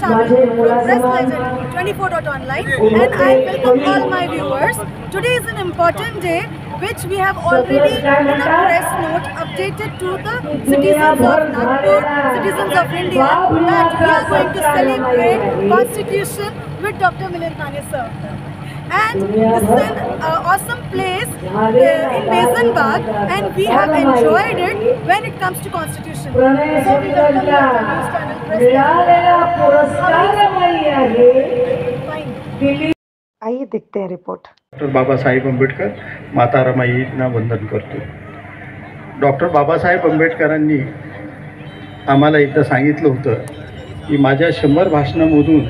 channel from Press Legend 24.online, and I welcome all my viewers. Today is an important day which we have already in a press note updated to the citizens of Nagpur, citizens of India, that we are going to celebrate Constitution with Dr. Milind Kane sir. And this is an awesome place in Besan Bagh, and we have enjoyed it when it comes to Constitution. So we welcome you to news channel Press Legend. आइए देखते हैं report. Doctor Babasaheb Ambedkar माता रमाईंना वंदन करतो। Doctor Babasaheb आंबेडकरांनी आम्हाला एकदा सांगितलं होतं की माझ्या 100 भाषणांमधून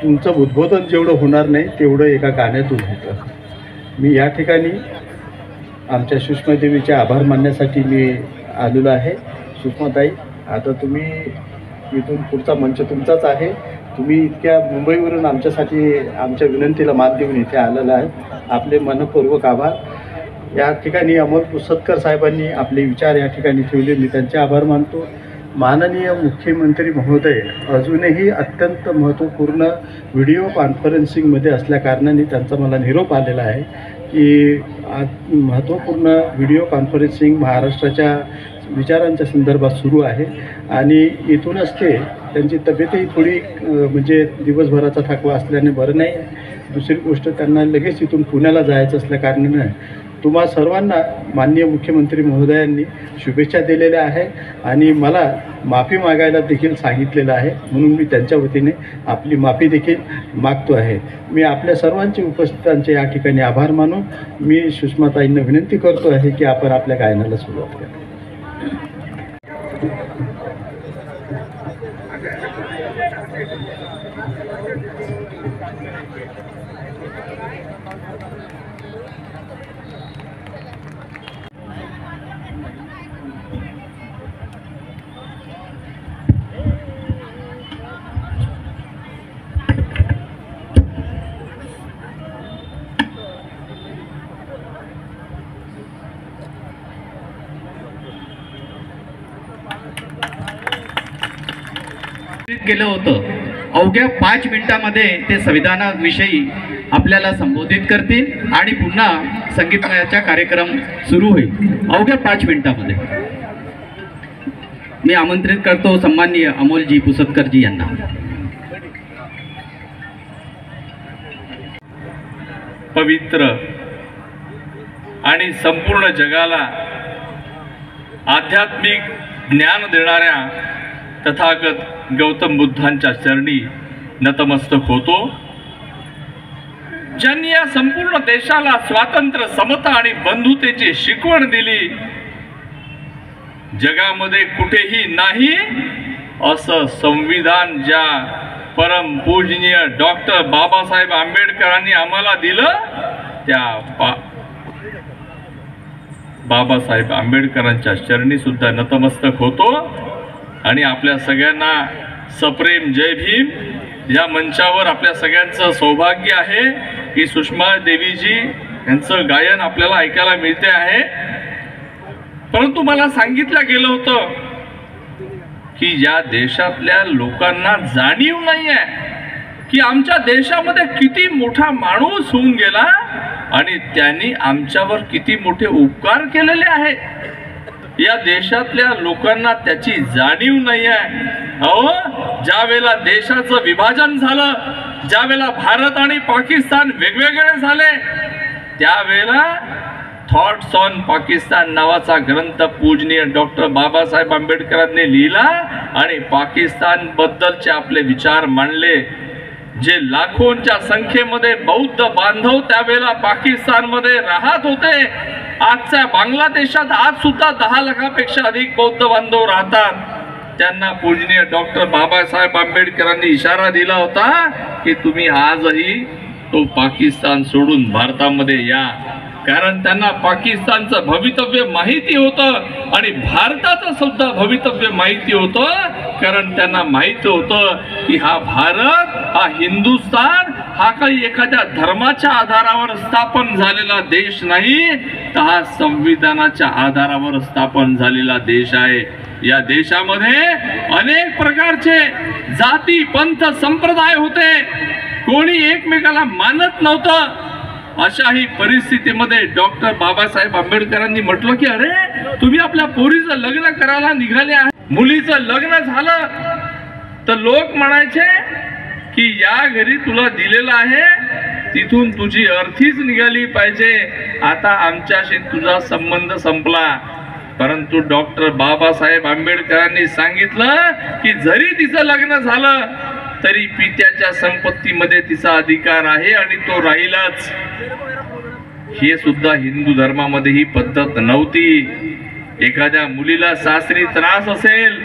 तुमचं उद्बोधन जेवढं होणार नाही तेवढं एका गाण्यातून होतं। मी या ठिकाणी आमच्या सुषमादेवीचे आभार मानण्यासाठी मी आलेलो आहे। सुषमाताई, आता तुम्ही इथून पुढचा मंच तुमचाच आहे। तुम्ही इतक्या मुंबईवरून आमच्यासाठी आमच्या विनंतीला मान देऊन इथे आलेला आहे। आपले मनपूर्वक आभार। या ठिकाणी अमोल पुसदकर साहेबांनी आपले विचार या ठिकाणी ठेवले, मी त्यांचे आभार मानतो। माननीय मुख्यमंत्री महोदय अजूनही अत्यंत महत्त्वपूर्ण व्हिडिओ कॉन्फरन्सिंगमध्ये असल्याकारणाने त्यांचा मला निरोप आलेला आहे की महत्त्वपूर्ण व्हिडिओ कॉन्फरन्सिंग महाराष्ट्राच्या विचारांच्या संदर्भात सुरू आहे आणि इथूनच त्यांची तब्येतही थोडी म्हणजे दिवसभराचा थकवा असल्याने बरं नाही। दुसरी गोष्ट, त्यांना लगेच इथून पुण्याला जायचं असल्याकारणाने तुम्हा सर्वांना माननीय मुख्यमंत्री महोदयांनी शुभेच्छा दिलेल्या आहे आणि मला माफी मागायला देखील सांगितलेलं आहे, म्हणून मी त्यांच्या वतीने आपली माफी देखील मागतो आहे। मी आपल्या सर्वांचे उपस्थितांचे या ठिकाणी आभार मानून मी सुषमाताईंना विनंती करतो आहे की आपण आपल्या गायनाला सुरुवात करा। केलं होतं। अवघ्या 5 मिनिटांमध्ये ते संविधानाविषयी आपल्याला संबोधित करतील आणि पुन्हा संगीतमयाचा कार्यक्रम सुरू होईल अवघ्या 5 मिनिटांमध्ये। मी आमंत्रित करतो सन्माननीय अमोलजी पुसदकरजी यांना। पवित्र आणि संपूर्ण जगाला आध्यात्मिक ज्ञान देणाऱ्या तथागत गौतम बुद्धांच्या चरणी नतमस्तक होतो, ज्यांनी या संपूर्ण देशाला स्वातंत्र्य, समता आणि बंधुतेची शिकवण दिली। जगामध्ये कुठेही नाही असं संविधान ज्या परम पूजनीय डॉक्टर बाबासाहेब आंबेडकरांनी आम्हाला दिलं, त्या बाबासाहेब आंबेडकरांच्या चरणी सुद्धा नतमस्तक होतो आणि आपल्या सगळ्यांना सप्रेम जय भीम। या मंचावर आपल्या सगळ्यांचं सौभाग्य आहे की सुषमा देवीजी यांचं गायन आपल्याला ऐकायला मिळते आहे। परंतु मला सांगितलं गेलं होतं की या देशातल्या लोकांना जाणीव नाहीये की आमच्या देशामध्ये किती मोठा माणूस होऊन गेला आणि त्यांनी आमच्यावर किती मोठे उपकार केलेले आहेत। या देशातल्या लोकांना त्याची जाणीव नाही आहे। अहो, ज्या वेळेला देशाचं विभाजन झालं, ज्या वेळेला भारत आणि पाकिस्तान वेगवेगळे झाले, त्यावेळेला थॉट्स ऑन पाकिस्तान नावाचा ग्रंथ पूजनीय डॉक्टर बाबासाहेब आंबेडकरांनी लिहिला आणि पाकिस्तान बद्दलचे आपले विचार मांडले। जे लाखोंच्या संख्येमध्ये बौद्ध बांधव त्यावेळेला पाकिस्तानमध्ये राहत होते, आजच्या बांगलादेशात आज सुद्धा 10 लाखापेक्षा अधिक बौद्ध बांधव राहतात। त्यांना पूजनीय डॉक्टर बाबासाहेब आंबेडकरांनी इशारा दिला होता की तुम्ही आजही तो पाकिस्तान सोडून भारतामध्ये या, कारण त्यांना पाकिस्तानचं भवितव्य माहिती होतं आणि भारताचं सुद्धा भवितव्य माहिती होतं, कारण त्यांना माहिती होतं की हा भारत, हा हिंदुस्थान हा काही एखाद्या धर्माच्या आधारावर स्थापन झालेला देश नाही, तर हा संविधानाच्या आधारावर स्थापन झालेला देश आहे। या देशामध्ये अनेक प्रकारचे जाती पंथ संप्रदाय होते, कोणी एकमेकाला मानत नव्हतं। अशाही परिस्थितीमध्ये डॉक्टर बाबासाहेब आंबेडकरांनी म्हटलं की अरे तुम्ही आपल्या पोरीचं लग्न करायला निघाले आहे, मुलीचं लग्न झालं तर लोक म्हणायचे की या घरी तुला दिलेलं आहे तिथून तुझी अर्थीच निघाली पाहिजे, आता आमच्याशी तुझा संबंध संपला। परंतु डॉक्टर बाबासाहेब आंबेडकरांनी सांगितलं की जरी तिचं लग्न झालं तरी पित्याच्या संपत्तीमध्ये तिचा अधिकार आहे आणि तो राहीलच। हे सुद्धा हिंदू धर्मामध्ये ही पद्धत नव्हती। एखाद्या मुलीला सासरी त्रास असेल,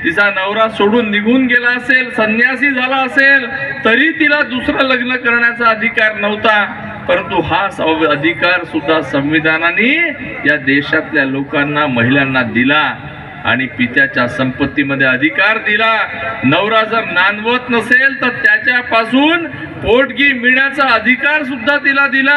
तिचा नवरा सोडून निघून गेला असेल, संन्यासी झाला असेल, तरी तिला दुसरं लग्न करण्याचा अधिकार नव्हता। परंतु हा अधिकार सुद्धा संविधानाने या देशातल्या लोकांना, महिलांना दिला आणि पित्याच्या संपत्तीमध्ये अधिकार दिला। नवरा जर नांदवत नसेल तर त्याच्यापासून पोटगी मिळण्याचा अधिकार सुद्धा तिला दिला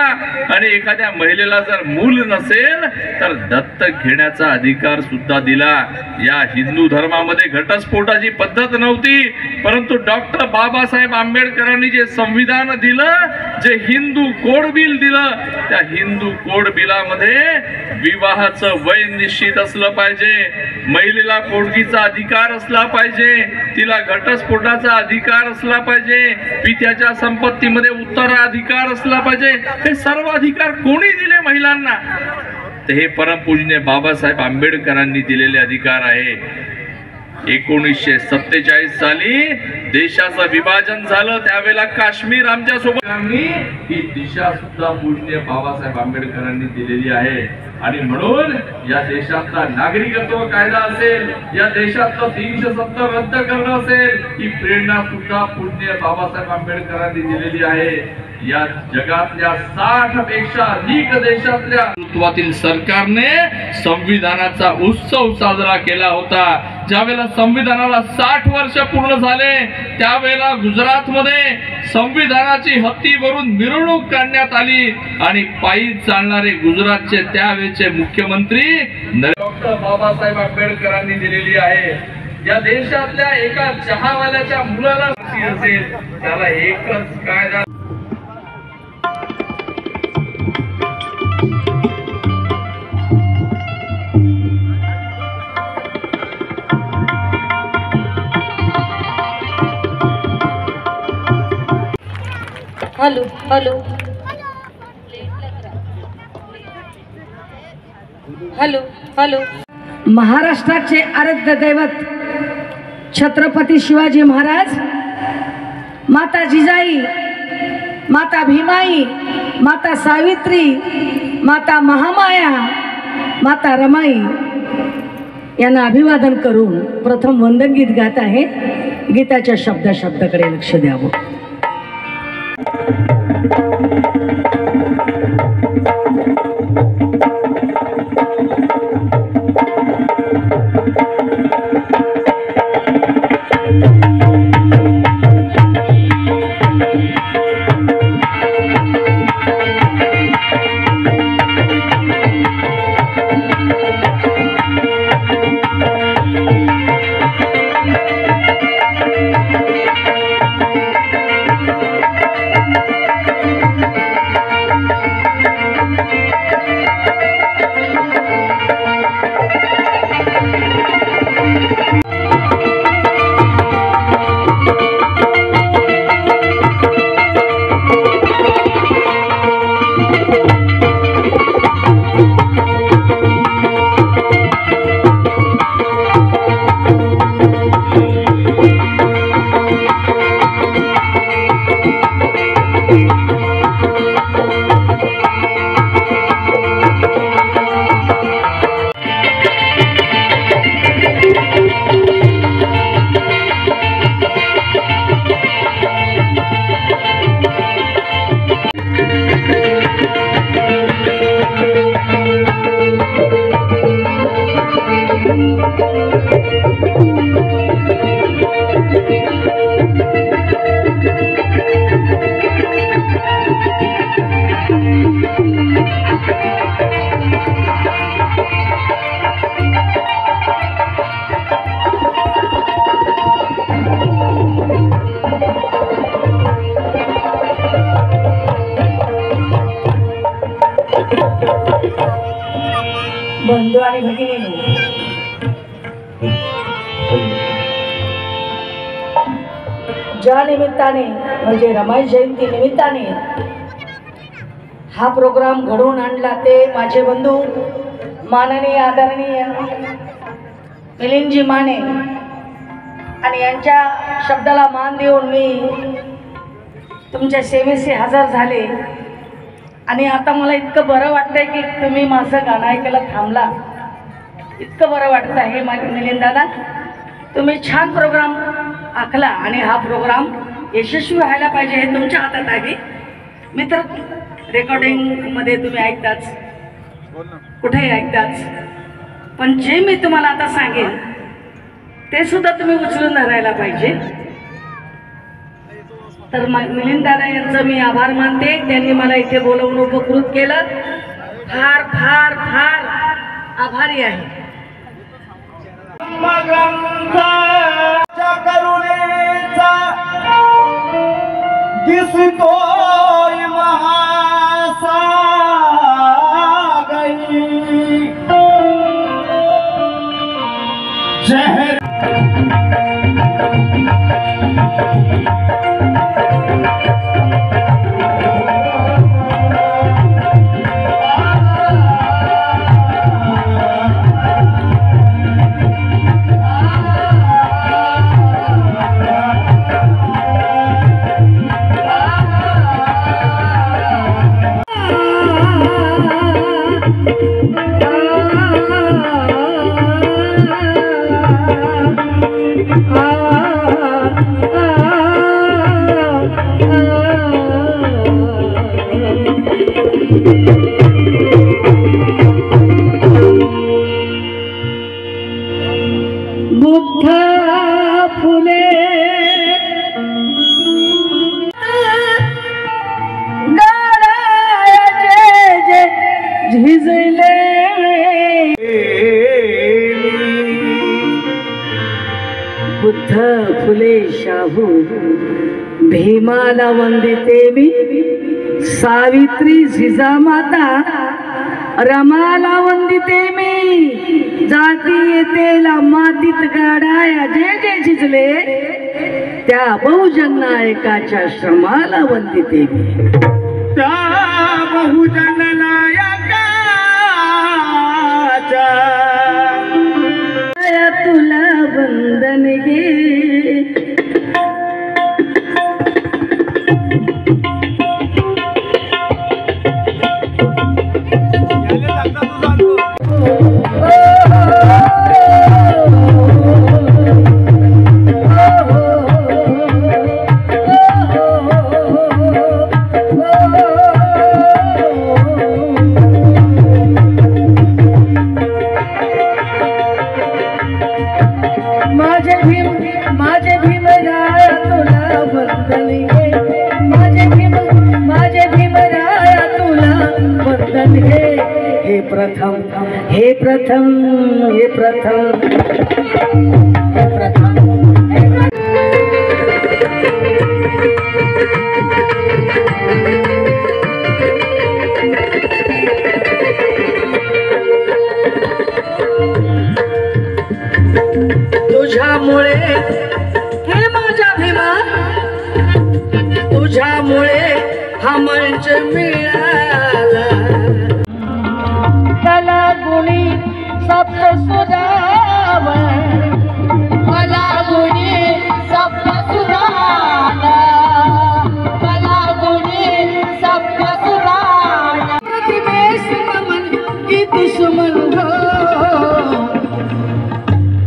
आणि एखाद्या महिलेला जर मूल नसेल तर दत्तक घेण्याचा अधिकार सुद्धा दिला। या हिंदू धर्मामध्ये घटस्फोटाची पद्धत नव्हती, परंतु डॉक्टर बाबासाहेब आंबेडकरांनी जे संविधान दिलं, जे हिंदू कोड बिल दिलं, त्या हिंदू कोड बिलामध्ये विवाहाचं वय निश्चित असलं पाहिजे, महिलेला पोटगीचा अधिकार असला पाहिजे, तिला घटस्फोटाचा अधिकार असला पाहिजे, पित्याच्या संपत्तीमध्ये उत्तराधिकार असला पाहिजे। हे सर्व अधिकार कोणी दिले महिलांना? तर हे परमपूजनीय बाबासाहेब आंबेडकरांनी दिलेले अधिकार आहे। 1947 साली देशाचं विभाजन झालं, त्यावेळेला काश्मीर आमच्या सोबत, ही दिशा सुद्धा पूजनीय बाबासाहेब आंबेडकरांनी दिलेली आहे। आणि म्हणून या देशातला नागरिकत्व कायदा असेल, या देशातलं 370 रद्द करणं असेल, ही प्रेरणा सुद्धा पूजनीय बाबासाहेब आंबेडकरांनी दिलेली आहे। या जगातल्या 60 पेक्षा अधिक देशातल्या नेतृत्वातील सरकारने संविधानाचा उत्सव साजरा केला होता। ज्यावेळेला संविधानाला 60 वर्ष पूर्ण झाले, त्यावेळेला गुजरातमध्ये संविधानाची हत्ती भरून मिरवणूक काढण्यात आली आणि पायी चालणारे गुजरातचे त्यावेळेचे मुख्यमंत्री डॉक्टर बाबासाहेब आंबेडकरांनी दिलेली आहे। या देशातल्या एका चहावाल्याच्या मुलाला असेल त्याला एकच कायदा हॅलो हॅलो हॅलो हॅलो महाराष्ट्राचे आराध्य दैवत छत्रपती शिवाजी महाराज, माता जिजाई, माता भीमाई, माता सावित्री, माता महामाया, माता रमाई यांना अभिवादन करून प्रथम वंदनगीत गात आहे। गीताच्या शब्दाकडे लक्ष द्यावं। बंधू आणि भगिनींनो, ज्या निमित्ताने म्हणजे रमाई जयंती निमित्ताने हा प्रोग्राम घडवून आणला ते माझे बंधू माननीय आदरणीय मिलिंदजी माने आणि यांच्या शब्दाला मान देऊन मी तुमच्या सेवेशी हजर झाले. आणि आता मला इतकं बरं वाटतंय की तुम्ही माझं गाणं ऐकायला थांबला. इतकं बरं वाटतं आहे मिलिंद दादा, तुम्ही छान प्रोग्राम आखला आणि हा प्रोग्राम यशस्वी व्हायला पाहिजे हे तुमच्या हातात आहे. मी तर रेकॉर्डिंगमध्ये तुम्ही ऐकताच, कुठेही ऐकताच, पण जे मी तुम्हाला आता सांगेन ते सुद्धा तुम्ही उचलून धरायला पाहिजे. तर मिलिंद दादा यांचं मी आभार मानते, त्यांनी मला इथे बोलवून उपकृत केलं. फार फार फार आभारी आहे. दिसतोय महासागरी शहर बुद्ध फुले शाहू भीमाला वंदिते मी, सावित्री जिजामाता रमाला वंदिते मी, जाती येतेला मातीत गाडाया जे जे झिजले त्या बहुजन नायकाच्या श्रमाला वंदिते मी. त्या बहुजन नायकाच्या तुला वंदन गे. माझे भीमराया तुला वंदन गे, माझे भीमराया तुला वंदन गे. हे प्रथम हे प्रथम हे प्रथम हे प्रथम तुझ्यामुळे हे माझ्या भीमा, तुझ्यामुळे हा मंच मिळाला. कला गुणी सप्त सुधावा, कला गुणी सप्त सुधाना, कला गुणी सप्त सुधाना. प्रतिवेश नमन की दुश्मन हो,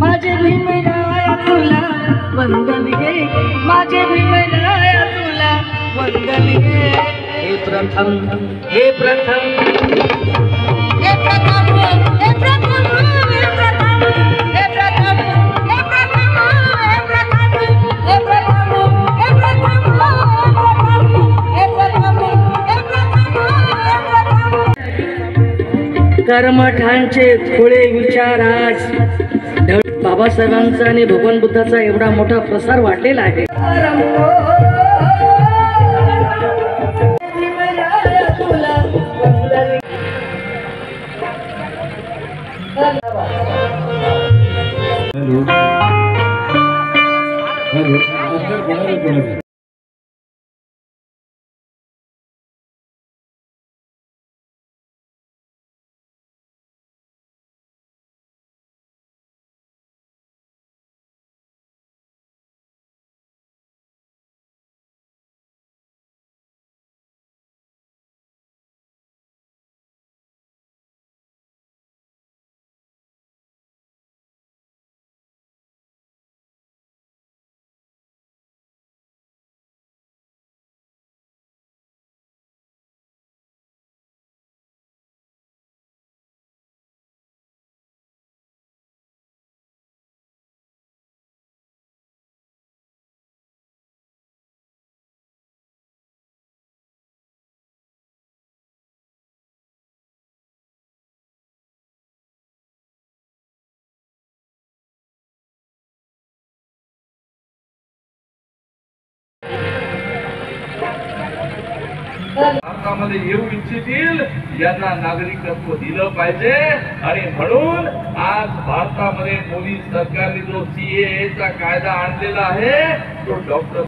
माझे भीमराया तुला वंदन गे, माझे भीमराया तुला वंदन गे. हे प्रथम हे प्रथम हे प्रथम हे प्रथम हे प्रथम हे प्रथम हे प्रथम हे प्रथम हे प्रथम हे प्रथम हे प्रथम हे प्रथम. कर्मठांचे थोडे विचार आज बाबासाहेबांचा आणि भगवान बुद्धाचा एवढा मोठा प्रसार वाढलेला आहे. गरज आहे. भारतामध्ये येऊ इच्छितील यांना नागरिकत्व दिलं पाहिजे. आणि म्हणून आज भारतामध्ये मोदी सरकारने जो CAA चा कायदा आणलेला आहे तो डॉक्टर